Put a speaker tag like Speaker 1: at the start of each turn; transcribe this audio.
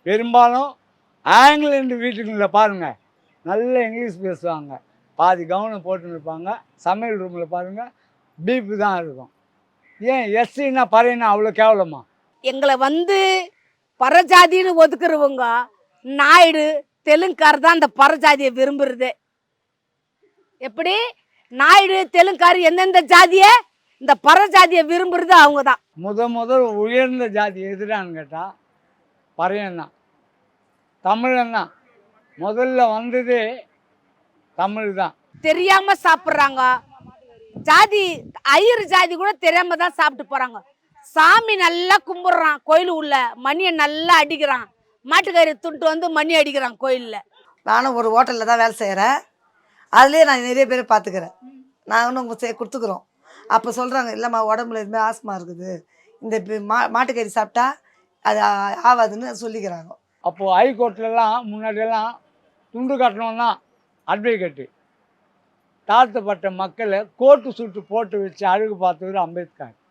Speaker 1: பெரும்பாலும் ஆங்கிலேண்டு வீட்டுங்களில் பாருங்கள், நல்ல இங்கிலீஷ் பேசுவாங்க, பாதி கவனம் போட்டுன்னு இருப்பாங்க. சமையல் ரூமில் பாருங்கள், பீப்பு தான் இருக்கும். ஏன் எஸ்சின்னா பறையினா அவ்வளோ கேவலமா?
Speaker 2: எங்களை பரஜாதின்னு ஒதுக்குறவங்க நாயுடு தெலுங்கார் தான் அந்த பரஜாதியை விரும்புறது. எப்படி நாயுடு தெலுங்கார் எந்தெந்த ஜாதியை இந்த பரஜாதியை விரும்புறது அவங்க தான்.
Speaker 1: முதல் உயர்ந்த ஜாதி எதுடான்னு கேட்டால் பறையன் தான், தமிழன் தான். முதல்ல வந்ததே தமிழ் தான்.
Speaker 2: தெரியாம சாப்பிட்றாங்க. ஜாதி ஐயர் ஜாதி கூட தெரியாம தான் சாப்பிட்டு போறாங்க. சாமி நல்லா கும்பிடுறான், கோயில் உள்ள மணியை நல்லா அடிக்கிறான், மாட்டுக்கறி துண்டு மணி அடிக்கிறான் கோயிலில்.
Speaker 3: நானும் ஒரு ஹோட்டலில் தான் வேலை செய்கிறேன். அதுலேயே நான் நிறைய பேர் பார்த்துக்கிறேன். நாங்கள் உங்கள் கொடுத்துக்குறோம். அப்போ சொல்கிறாங்க, இல்லைம்மா உடம்புல இதுமாதிரி ஆஸ்மா இருக்குது, இந்த மாட்டுக்கறி சாப்பிட்டா அது ஆகாதுன்னு சொல்லிக்கிறாங்க.
Speaker 1: அப்போது ஹைகோர்ட்லலாம் முன்னாடியெல்லாம் துண்டு கட்டணும்னா அட்வொகேட்டு, தாழ்த்தப்பட்ட மக்களை கோட்டு சுட்டு போட்டு வச்சு அழகு பார்த்தவர் அம்பேத்கர்.